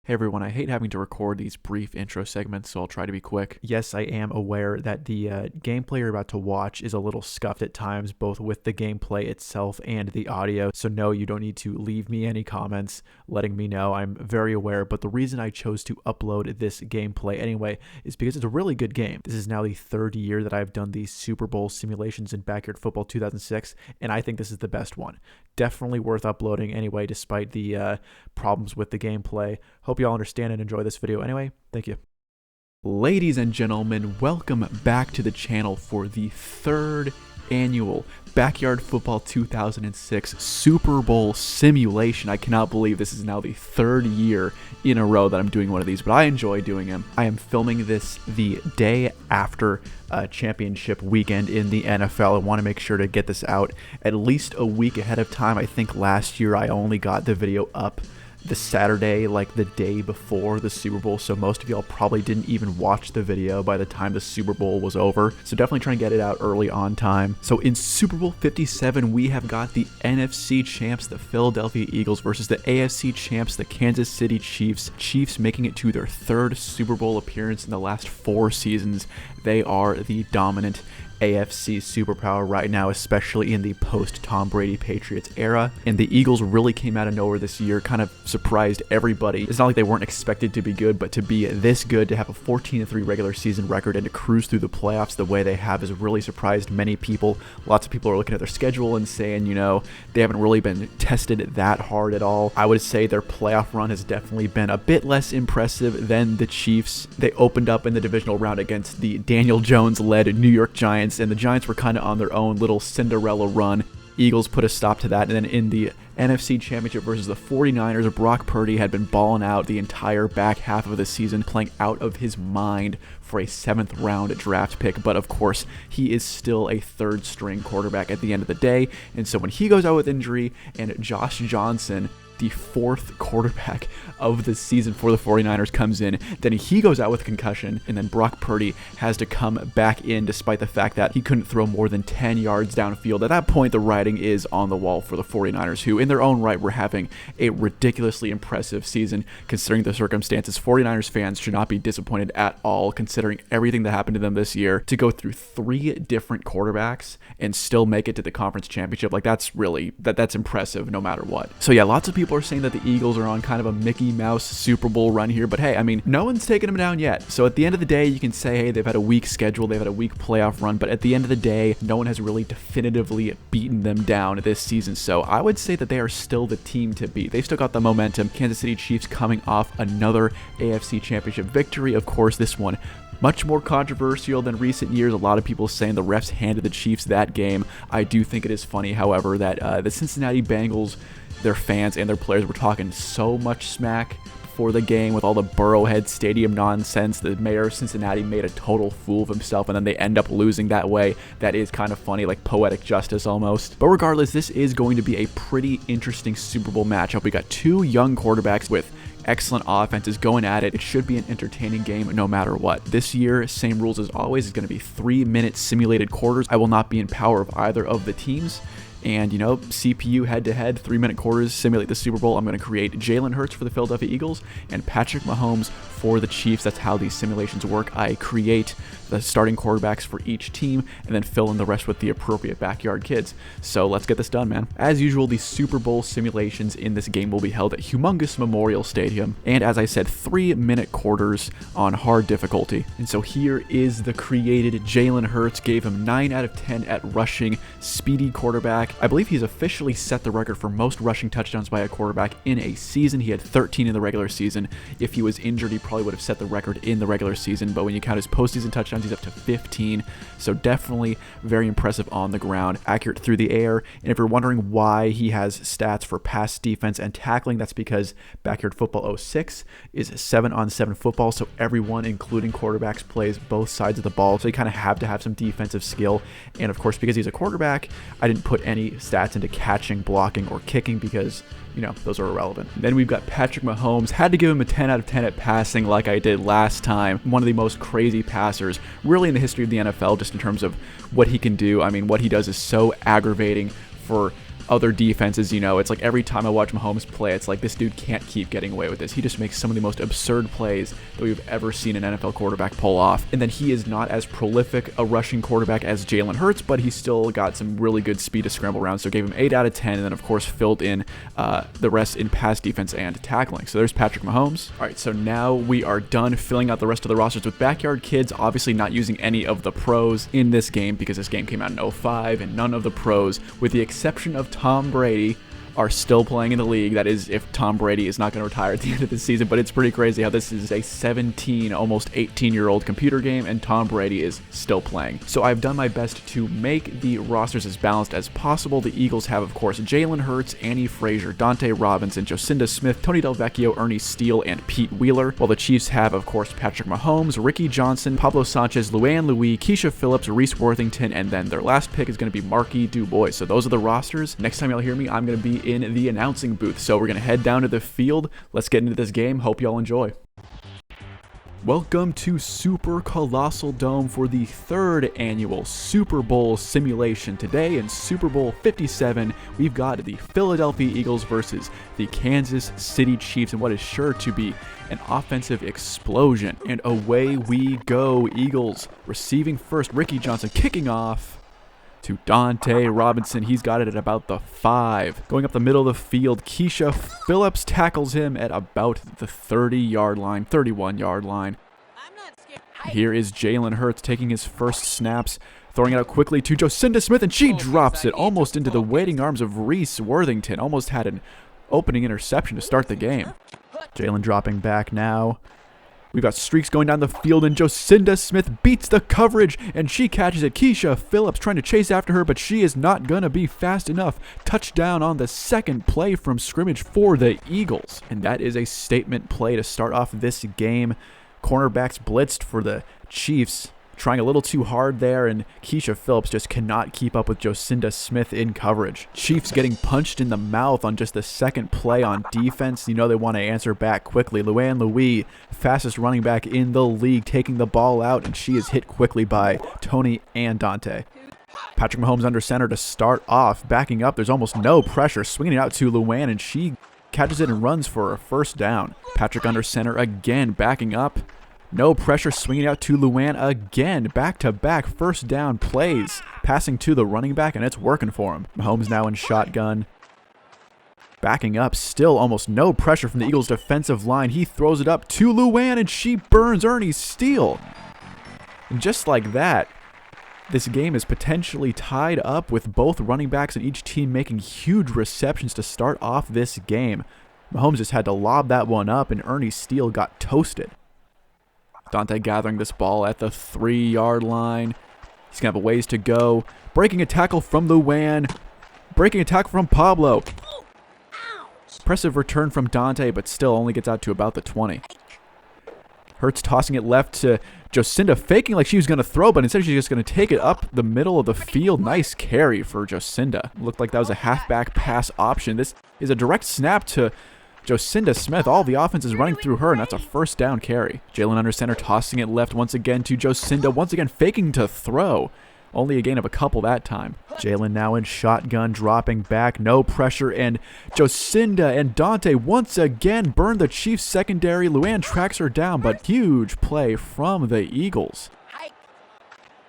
Hey everyone, I hate having to record these brief intro segments, so I'll try to be quick. Yes, I am aware that the gameplay you're about to watch is a little scuffed at times, both with the gameplay itself and the audio, so no, you don't need to leave me any comments letting me know. I'm very aware, but the reason I chose to upload this gameplay anyway is because it's a really good game. This is now the third year that I've done these Super Bowl simulations in Backyard Football 2006, and I think this is the best one. Definitely worth uploading anyway, despite the problems with the gameplay. Hope you all understand and enjoy this video anyway. Thank you. Ladies and gentlemen, welcome back to the channel for the third annual Backyard Football 2006 Super Bowl simulation. I cannot believe this is now the third year in a row that I'm doing one of these, but I enjoy doing them. I am filming this the day after championship weekend in the NFL. I want to make sure to get this out at least a week ahead of time. I think last year I only got the video up the Saturday, like the day before the Super Bowl, so most of y'all probably didn't even watch the video by the time the Super Bowl was over, so definitely try and get it out early on time. So in Super Bowl 57, we have got the NFC champs, the Philadelphia Eagles, versus the AFC champs, the Kansas City Chiefs. Chiefs making it to their third Super Bowl appearance in the last 4 seasons. They are the dominant AFC superpower right now, especially in the post-Tom Brady Patriots era. And the Eagles really came out of nowhere this year, kind of surprised everybody. It's not like they weren't expected to be good, but to be this good, to have a 14-3 regular season record and to cruise through the playoffs the way they have has really surprised many people. Lots of people are looking at their schedule and saying, you know, they haven't really been tested that hard at all. I would say their playoff run has definitely been a bit less impressive than the Chiefs. They opened up in the divisional round against the Daniel Jones-led New York Giants, and the Giants were kind of on their own little Cinderella run. Eagles put a stop to that, and then in the NFC Championship versus the 49ers, Brock Purdy had been balling out the entire back half of the season, playing out of his mind for a 7th round draft pick, but of course he is still a 3rd string quarterback at the end of the day, and so when he goes out with injury and Josh Johnson, the 4th quarterback of the season for the 49ers, comes in, then he goes out with concussion, and then Brock Purdy has to come back in despite the fact that he couldn't throw more than 10 yards downfield. At that point, the writing is on the wall for the 49ers, who in their own right were having a ridiculously impressive season considering the circumstances. 49ers fans should not be disappointed at all considering everything that happened to them this year. To go through 3 different quarterbacks and still make it to the conference championship, like that's really, that's impressive no matter what. So yeah, lots of people are saying that the Eagles are on kind of a Mickey Mouse Super Bowl run here, but hey, I mean, no one's taken them down yet. So at the end of the day, you can say, hey, they've had a weak schedule, they've had a weak playoff run, but at the end of the day, no one has really definitively beaten them down this season. So I would say that they are still the team to beat. They've still got the momentum. Kansas City Chiefs coming off another AFC Championship victory. Of course, this one much more controversial than recent years. A lot of people saying the refs handed the Chiefs that game. I do think it is funny, however, that the Cincinnati Bengals, their fans and their players were talking so much smack before the game with all the Burrowhead Stadium nonsense. The mayor of Cincinnati made a total fool of himself, and then they end up losing that way. That is kind of funny, like poetic justice almost. But regardless, this is going to be a pretty interesting Super Bowl matchup. We got 2 young quarterbacks with excellent offenses going at it. It should be an entertaining game no matter what. This year, same rules as always, is going to be 3-minute simulated quarters. I will not be in power of either of the teams. And, you know, CPU head-to-head, 3-minute quarters, simulate the Super Bowl. I'm going to create Jalen Hurts for the Philadelphia Eagles and Patrick Mahomes for the Chiefs. That's how these simulations work. I create the starting quarterbacks for each team and then fill in the rest with the appropriate backyard kids. So let's get this done, man. As usual, the Super Bowl simulations in this game will be held at humongous Memorial Stadium. And as I said, 3-minute quarters on hard difficulty. And so here is the created Jalen Hurts. Gave him 9 out of 10 at rushing, speedy quarterback. I believe he's officially set the record for most rushing touchdowns by a quarterback in a season. He had 13 in the regular season. If he was injured, he probably would have set the record in the regular season, but when you count his postseason touchdowns, he's up to 15. So definitely very impressive on the ground, accurate through the air. And if you're wondering why he has stats for pass defense and tackling, that's because Backyard Football 06 is 7-on-7 football, so everyone, including quarterbacks, plays both sides of the ball, so you kind of have to have some defensive skill. And of course, because he's a quarterback, I didn't put any stats into catching, blocking, or kicking because, you know, those are irrelevant. Then we've got Patrick Mahomes. Had to give him a 10 out of 10 at passing like I did last time. One of the most crazy passers really in the history of the NFL, just in terms of what he can do. I mean, what he does is so aggravating for other defenses, it's like every time I watch Mahomes play, it's like this dude can't keep getting away with this. He just makes some of the most absurd plays that we've ever seen an NFL quarterback pull off. And then he is not as prolific a rushing quarterback as Jalen Hurts, but he's still got some really good speed to scramble around. So gave him 8 out of 10, and then of course filled in the rest in pass defense and tackling. So there's Patrick Mahomes. All right, so now we are done filling out the rest of the rosters with backyard kids, obviously not using any of the pros in this game because this game came out in 05, and none of the pros, with the exception of Tom Brady, are still playing in the league. That is, if Tom Brady is not going to retire at the end of the season. But it's pretty crazy how this is a 17, almost 18-year-old computer game, and Tom Brady is still playing. So I've done my best to make the rosters as balanced as possible. The Eagles have, of course, Jalen Hurts, Annie Frazier, Dante Robinson, Jocinda Smith, Tony Delvecchio, Ernie Steele, and Pete Wheeler. While the Chiefs have, of course, Patrick Mahomes, Ricky Johnson, Pablo Sanchez, Luann Louis, Keisha Phillips, Reese Worthington, and then their last pick is going to be Marquis Dubois. So those are the rosters. Next time y'all hear me, I'm going to be in the announcing booth. So we're going to head down to the field. Let's get into this game. Hope y'all enjoy. Welcome to Super Colossal Dome for the 3rd annual Super Bowl simulation. Today in Super Bowl 57, we've got the Philadelphia Eagles versus the Kansas City Chiefs, and what is sure to be an offensive explosion. And away we go. Eagles receiving first. Ricky Johnson kicking off to Dante Robinson. He's got it at about the 5. Going up the middle of the field, Keisha Phillips tackles him at about the 30-yard line, 31-yard line. Here is Jalen Hurts taking his first snaps, throwing it out quickly to Jocinda Smith, and she drops it almost into the waiting arms of Reese Worthington. Almost had an opening interception to start the game. Jalen dropping back now. We've got streaks going down the field, and Jocinda Smith beats the coverage, and she catches it. Keisha Phillips trying to chase after her, but she is not going to be fast enough. Touchdown on the second play from scrimmage for the Eagles. And that is a statement play to start off this game. Cornerbacks blitzed for the Chiefs, trying a little too hard there, and Keisha Phillips just cannot keep up with Jocinda Smith in coverage. Chiefs getting punched in the mouth on just the second play on defense. They want to answer back quickly. Luann Louis, fastest running back in the league, taking the ball out, and she is hit quickly by Tony and Dante. Patrick Mahomes under center to start off. Backing up, there's almost no pressure. Swinging it out to Luann, and she catches it and runs for a first down. Patrick under center again, backing up. No pressure, swinging out to Luann again. Back-to-back first down plays. Passing to the running back, and it's working for him. Mahomes now in shotgun. Backing up, still almost no pressure from the Eagles' defensive line. He throws it up to Luann, and she burns Ernie Steele. And just like that, this game is potentially tied up with both running backs and each team making huge receptions to start off this game. Mahomes just had to lob that one up, and Ernie Steele got toasted. Dante gathering this ball at the 3-yard line. He's going to have a ways to go. Breaking a tackle from Luann. Breaking a tackle from Pablo. Impressive return from Dante, but still only gets out to about the 20. Hurts tossing it left to Jocinda, faking like she was going to throw, but instead she's just going to take it up the middle of the field. Nice carry for Jocinda. Looked like that was a halfback pass option. This is a direct snap to Jocinda Smith. All the offense is running through her, and that's a first down carry. Jalen under center tossing it left once again to Jocinda. Once again faking to throw. Only a gain of a couple that time. Jalen now in shotgun, dropping back. No pressure, and Jocinda and Dante once again burn the Chiefs secondary. Luann tracks her down, but huge play from the Eagles.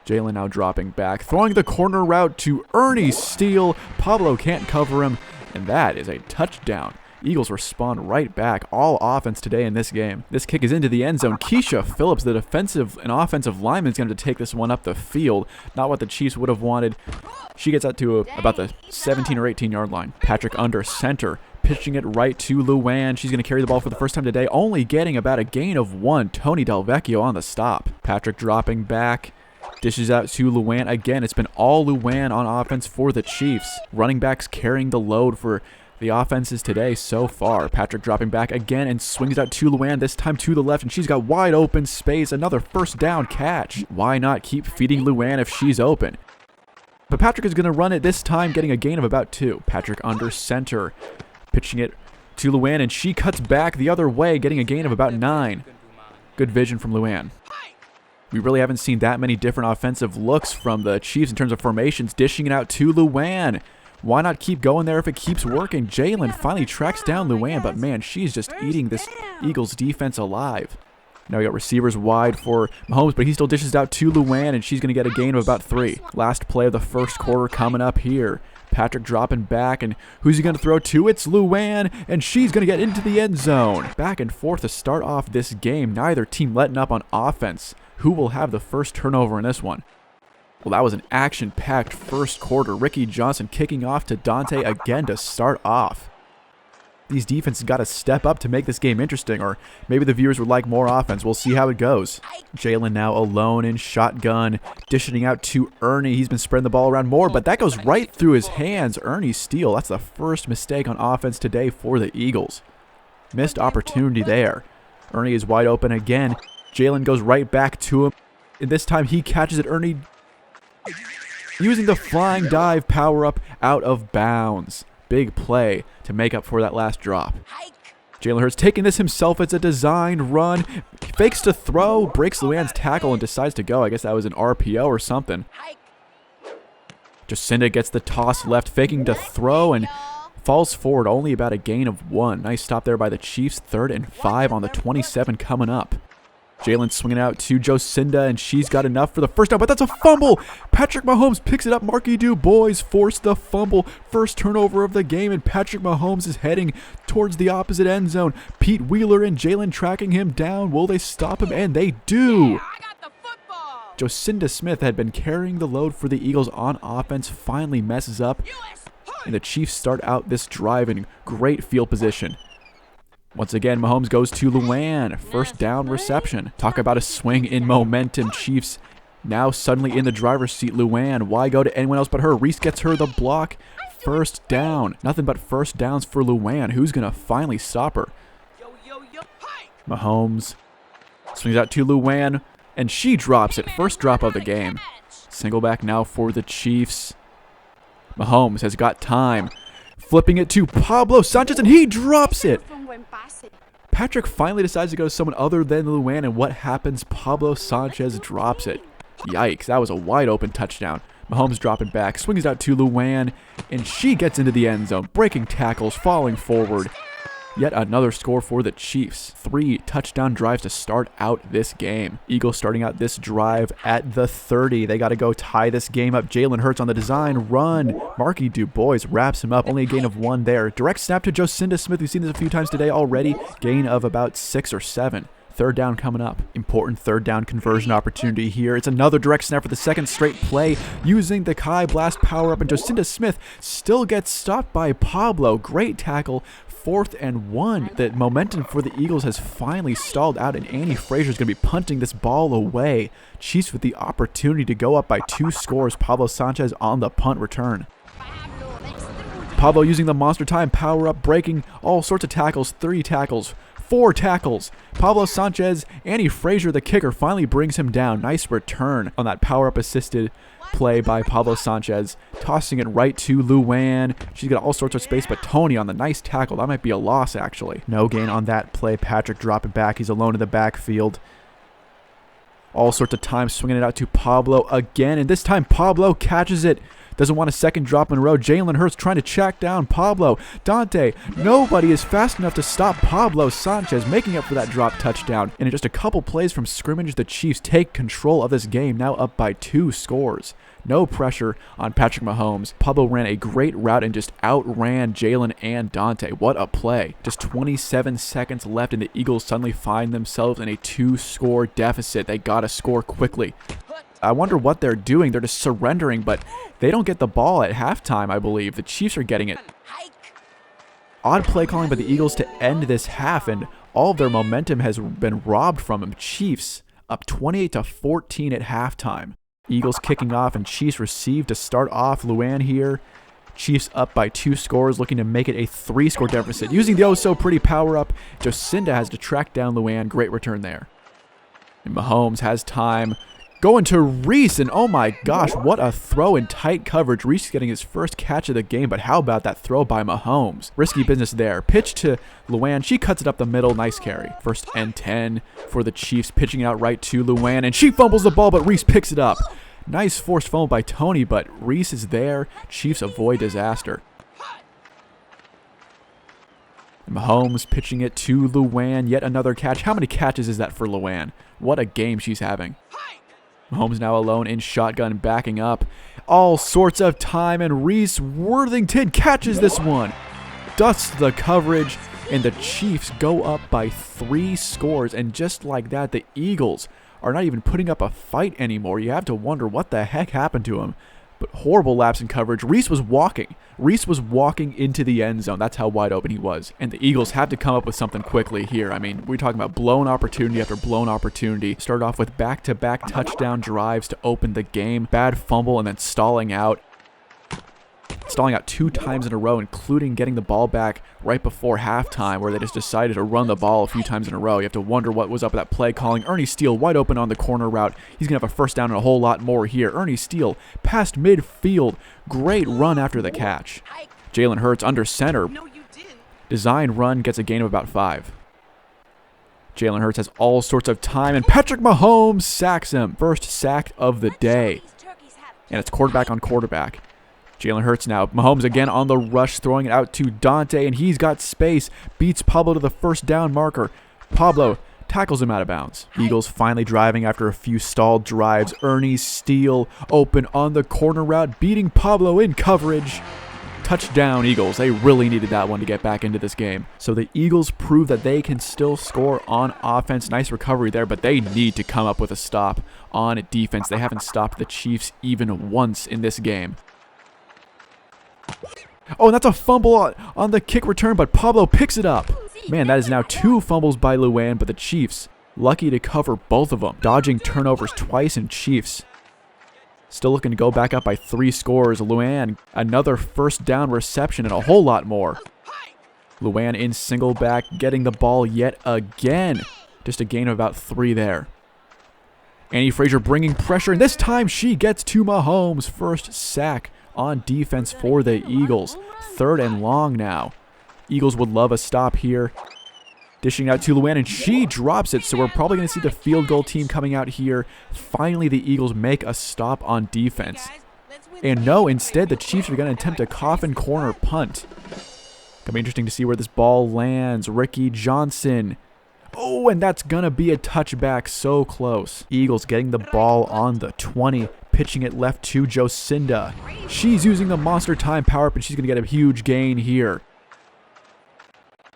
Jalen now dropping back, throwing the corner route to Ernie Steele. Pablo can't cover him, and that is a touchdown. Eagles respond right back. All offense today in this game. This kick is into the end zone. Keisha Phillips, the defensive and offensive lineman, is going to take this one up the field. Not what the Chiefs would have wanted. She gets out to about the 17 or 18-yard line. Patrick under center, pitching it right to Luann. She's going to carry the ball for the first time today, only getting about a gain of 1. Tony Delvecchio on the stop. Patrick dropping back. Dishes out to Luann again. It's been all Luann on offense for the Chiefs. Running backs carrying the load for the offenses today so far. Patrick dropping back again and swings out to Luann, this time to the left, and she's got wide open space. Another first down catch. Why not keep feeding Luann if she's open? But Patrick is going to run it this time, getting a gain of about 2. Patrick under center, pitching it to Luann, and she cuts back the other way, getting a gain of about 9. Good vision from Luann. We really haven't seen that many different offensive looks from the Chiefs in terms of formations. Dishing it out to Luann. Why not keep going there if it keeps working? Jalen finally tracks down LVII, but man, she's just eating this Eagles defense alive. Now we got receivers wide for Mahomes, but he still dishes out to LVII, and she's going to get a gain of about 3. Last play of the first quarter coming up here. Patrick dropping back, and who's he going to throw to? It's LVII, and she's going to get into the end zone. Back and forth to start off this game. Neither team letting up on offense. Who will have the first turnover in this one? Well, that was an action-packed first quarter. Ricky Johnson kicking off to Dante again to start off. These defenses got to step up to make this game interesting, or maybe the viewers would like more offense. We'll see how it goes. Jalen now alone in shotgun, dishing out to Ernie. He's been spreading the ball around more, but that goes right through his hands. Ernie's steal. That's the first mistake on offense today for the Eagles. Missed opportunity there. Ernie is wide open again. Jalen goes right back to him, and this time he catches it. Ernie using the flying dive power-up out of bounds. Big play to make up for that last drop. Jalen Hurts taking this himself. It's a designed run. Fakes to throw, breaks LVI's tackle, and decides to go. I guess that was an RPO or something. Jacinda gets the toss left, faking to throw, and falls forward. Only about a gain of 1. Nice stop there by the Chiefs. 3rd and 5 on the 27 coming up. Jalen swinging out to Jacinda, and she's got enough for the first down, but that's a fumble. Patrick Mahomes picks it up. Marky Du Bois forced the fumble. First turnover of the game, and Patrick Mahomes is heading towards the opposite end zone. Pete Wheeler and Jalen tracking him down. Will they stop him? And they do. Jacinda Smith had been carrying the load for the Eagles on offense, finally messes up, and the Chiefs start out this drive in great field position. Once again, Mahomes goes to LVII. First down reception. Talk about a swing in momentum. Chiefs now suddenly in the driver's seat. LVII, why go to anyone else but her? Reese gets her the block. First down. Nothing but first downs for LVII. Who's going to finally stop her? Mahomes swings out to LVII, and she drops it. First drop of the game. Single back now for the Chiefs. Mahomes has got time. Flipping it to Pablo Sanchez, and he drops it. Patrick finally decides to go to someone other than LVII, and what happens? Pablo Sanchez drops it. Yikes, that was a wide open touchdown. Mahomes dropping back, swings out to LVII, and she gets into the end zone, breaking tackles, falling forward. Yet another score for the Chiefs. 3 touchdown drives to start out this game. Eagles starting out this drive at the 30. They got to go tie this game up. Jalen Hurts on the design run. Marky Du Bois wraps him up. Only a gain of 1 there. Direct snap to Jacinda Smith. We've seen this a few times today already. Gain of about 6 or 7. Third down coming up. Important third down conversion opportunity here. It's another direct snap for the second straight play. Using the Kai Blast power-up, and Jacinda Smith still gets stopped by Pablo. Great tackle. 4th and 1. The momentum for the Eagles has finally stalled out, and Annie Frazier's going to be punting this ball away. Chiefs with the opportunity to go up by 2 scores. Pablo Sanchez on the punt return. Pablo using the monster time power-up, breaking all sorts of tackles. 3 tackles. 4 tackles. Pablo Sanchez, Annie Frazier, the kicker, finally brings him down. Nice return on that power-up assisted play by Pablo Sanchez. Tossing it right to LVII. She's got all sorts of space, but Tony on the nice tackle. That might be a loss, actually. No gain on that play. Patrick dropping back. He's alone in the backfield. All sorts of time swinging it out to Pablo again, and this time Pablo catches it. Doesn't want a second drop in a row. Jalen Hurts trying to track down Pablo. Dante, nobody is fast enough to stop Pablo Sanchez, making up for that drop touchdown. And in just a couple plays from scrimmage, the Chiefs take control of this game, now up by 2 scores. No pressure on Patrick Mahomes. Pablo ran a great route and just outran Jalen and Dante. What a play. Just 27 seconds left, and the Eagles suddenly find themselves in a 2-score deficit. They gotta score quickly. I wonder what they're doing. They're just surrendering, but they don't get the ball at halftime, I believe. The Chiefs are getting it. Odd play calling by the Eagles to end this half, and all of their momentum has been robbed from them. Chiefs up 28-14 at halftime. Eagles kicking off, and Chiefs receive to start off. LVII here. Chiefs up by 2 scores, looking to make it a 3-score deficit. Using the oh-so-pretty power-up, Jacinda has to track down LVII. Great return there. And Mahomes has time. Going to Reese, and oh my gosh, what a throw in tight coverage. Reese getting his first catch of the game, but how about that throw by Mahomes? Risky business there. Pitch to LVII. She cuts it up the middle. Nice carry. First and 10 for the Chiefs, pitching it out right to LVII, and she fumbles the ball, but Reese picks it up. Nice forced fumble by Tony, but Reese is there. Chiefs avoid disaster. And Mahomes pitching it to Luann. Yet another catch. How many catches is that for Luann? What a game she's having. Mahomes now alone in shotgun, backing up. All sorts of time, and Reese Worthington catches this one. Dusts the coverage, and the Chiefs go up by 3 scores. And just like that, the Eagles are not even putting up a fight anymore. You have to wonder what the heck happened to him. But horrible lapse in coverage. Reese was walking. Reese was walking into the end zone. That's how wide open he was. And the Eagles have to come up with something quickly here. I mean, we're talking about blown opportunity after blown opportunity. Started off with back-to-back touchdown drives to open the game. Bad fumble and then stalling out. Stalling out 2 times in a row, including getting the ball back right before halftime, where they just decided to run the ball a few times in a row. You have to wonder what was up with that play calling. Ernie Steele wide open on the corner route. He's going to have a first down and a whole lot more here. Ernie Steele past midfield. Great run after the catch. Jalen Hurts under center. Design run gets a gain of about 5. Jalen Hurts has all sorts of time, and Patrick Mahomes sacks him. First sack of the day. And it's quarterback on quarterback. Jalen Hurts now. Mahomes again on the rush, throwing it out to Dante, and he's got space. Beats Pablo to the first down marker. Pablo tackles him out of bounds. Eagles finally driving after a few stalled drives. Ernie Steele open on the corner route, beating Pablo in coverage. Touchdown, Eagles. They really needed that one to get back into this game. So the Eagles prove that they can still score on offense. Nice recovery there, but they need to come up with a stop on defense. They haven't stopped the Chiefs even once in this game. Oh, and that's a fumble on the kick return, but Pablo picks it up. Man, that is now 2 fumbles by Luann, but the Chiefs lucky to cover both of them. Dodging turnovers twice, and Chiefs still looking to go back up by 3 scores. Luann, another first down reception and a whole lot more. Luann in single back, getting the ball yet again. Just a gain of about 3 there. Annie Frazier bringing pressure, and this time she gets to Mahomes. First sack on defense for the Eagles. 3rd and long now. Eagles would love a stop here. Dishing out to Luann, and she drops it, so we're probably going to see the field goal team coming out here. Finally, the Eagles make a stop on defense. And no, instead, the Chiefs are going to attempt a coffin corner punt. Gonna be interesting to see where this ball lands. Ricky Johnson. Oh, and that's going to be a touchback. So close. Eagles getting the ball on the 20. Pitching it left to Jocinda. She's using the monster time power up, and she's going to get a huge gain here.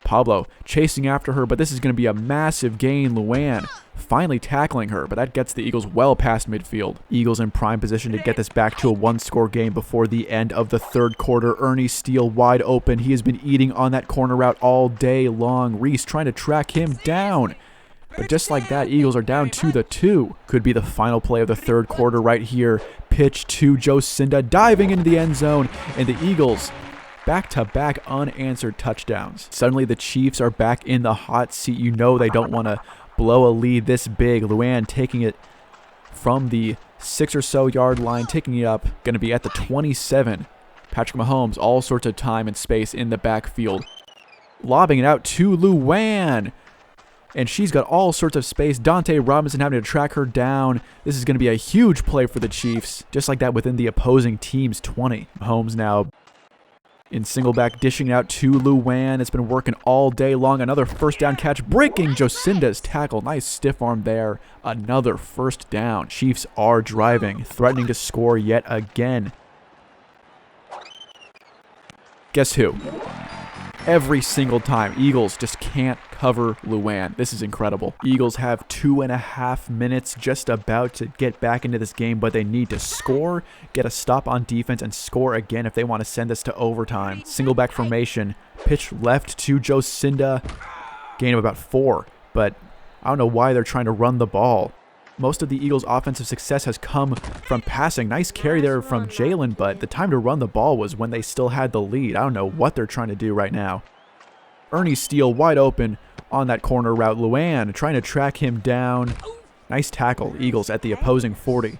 Pablo chasing after her, but this is going to be a massive gain. Luann finally tackling her, but that gets the Eagles well past midfield. Eagles in prime position to get this back to a 1-score game before the end of the 3rd quarter. Ernie Steele wide open. He has been eating on that corner route all day long. Reese trying to track him down. But just like that, Eagles are down to the 2. Could be the final play of the 3rd quarter right here. Pitch to Jocinda, diving into the end zone, and the Eagles back-to-back unanswered touchdowns. Suddenly the Chiefs are back in the hot seat. You know they don't want to blow a lead this big. Luann taking it from the 6 or so yard line, taking it up. Going to be at the 27. Patrick Mahomes, all sorts of time and space in the backfield. Lobbing it out to Luann. And she's got all sorts of space. Dante Robinson having to track her down. This is going to be a huge play for the Chiefs. Just like that within the opposing team's 20. Mahomes now in single back, dishing out to Luann. It's been working all day long. Another first down catch, breaking Jocinda's tackle. Nice stiff arm there. Another first down. Chiefs are driving, threatening to score yet again. Guess who? Every single time, Eagles just can't cover Luann. This is incredible. Eagles have 2.5 minutes just about to get back into this game, but they need to score, get a stop on defense, and score again if they want to send this to overtime. Single back formation, pitch left to Jocinda, gain of about 4, but I don't know why they're trying to run the ball. Most of the Eagles' offensive success has come from passing. Nice carry there from Jalen, but the time to run the ball was when they still had the lead. I don't know what they're trying to do right now. Ernie Steele wide open on that corner route. Luann trying to track him down. Nice tackle. Eagles at the opposing 40.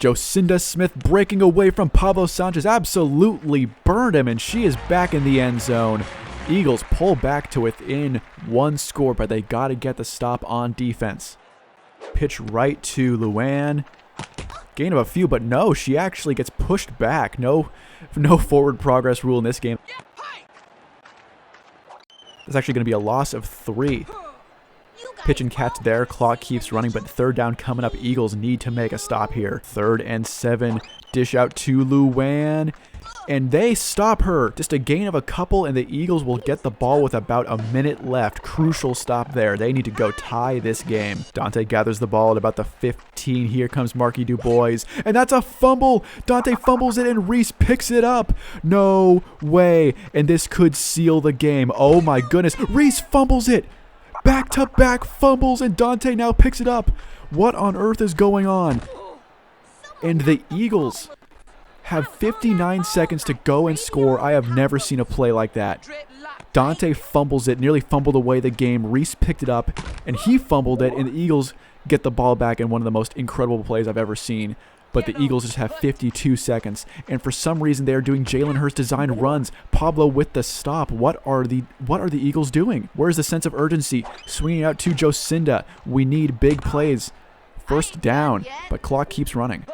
Jocinda Smith breaking away from Pablo Sanchez. Absolutely burned him, and she is back in the end zone. Eagles pull back to within 1 score, but they got to get the stop on defense. Pitch right to Luann. Gain of a few, but no, she actually gets pushed back. No forward progress rule in this game. It's actually going to be a loss of 3. Pitch and catch there. Clock keeps running, but third down coming up. Eagles need to make a stop here. 3rd and 7. Dish out to Luann. And they stop her. Just a gain of a couple, and the Eagles will get the ball with about a minute left. Crucial stop there. They need to go tie this game. Dante gathers the ball at about the 15. Here comes Marky DuBois. And that's a fumble. Dante fumbles it, and Reese picks it up. No way. And this could seal the game. Oh my goodness. Reese fumbles it. Back-to-back fumbles, and Dante now picks it up. What on earth is going on? And the Eagles have 59 seconds to go and score. I have never seen a play like that. Dante fumbles it, nearly fumbled away the game. Reese picked it up, and he fumbled it, and the Eagles get the ball back in one of the most incredible plays I've ever seen. But the Eagles just have 52 seconds, and for some reason they are doing Jalen Hurts designed runs. Pablo with the stop. What are the Eagles doing? Where's the sense of urgency? Swinging out to Jocinda. We need big plays. First down, but clock keeps running.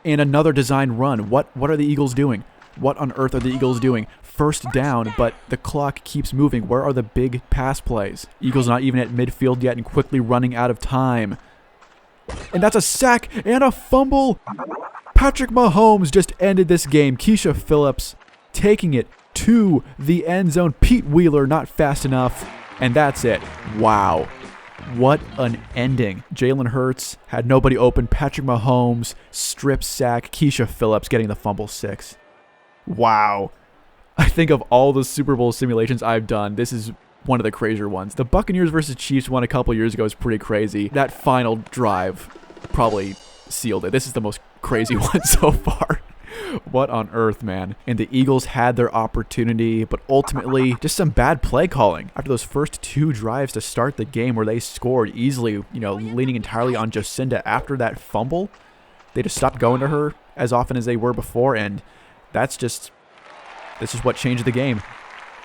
And another design run. What are the Eagles doing? What on earth are the Eagles doing? First down, but the clock keeps moving. Where are the big pass plays? Eagles not even at midfield yet and quickly running out of time. And that's a sack and a fumble. Patrick Mahomes just ended this game. Keisha Phillips taking it to the end zone. Pete Wheeler not fast enough. And that's it. Wow. What an ending. Jalen Hurts had nobody open. Patrick Mahomes, strip sack. Keisha Phillips getting the fumble 6. Wow. I think of all the Super Bowl simulations I've done, this is one of the crazier ones. The Buccaneers versus Chiefs one a couple years ago is pretty crazy. That final drive probably sealed it. This is the most crazy one so far. What on earth, man? And the Eagles had their opportunity, but ultimately just some bad play calling. After those first 2 drives to start the game where they scored easily, leaning entirely on Jocinda after that fumble, they just stopped going to her as often as they were before, and this is what changed the game.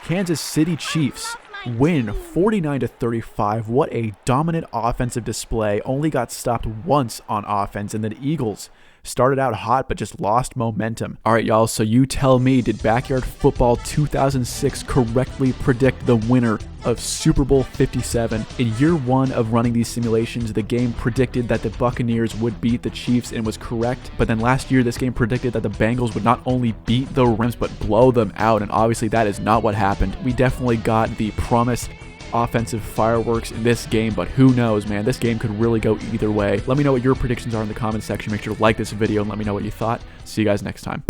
Kansas City Chiefs win 49-35. What a dominant offensive display. Only got stopped once on offense, and the Eagles started out hot but just lost momentum. All right, y'all, so you tell me, did Backyard Football 2006 correctly predict the winner of Super Bowl 57? In year 1 of running these simulations, the game predicted that the Buccaneers would beat the Chiefs and was correct. But then last year, this game predicted that the Bengals would not only beat the Rams but blow them out, and obviously that is not what happened. We definitely got the promised offensive fireworks in this game, but who knows, man. This game could really go either way. Let me know what your predictions are in the comment section. Make sure to like this video and let me know what you thought. See you guys next time.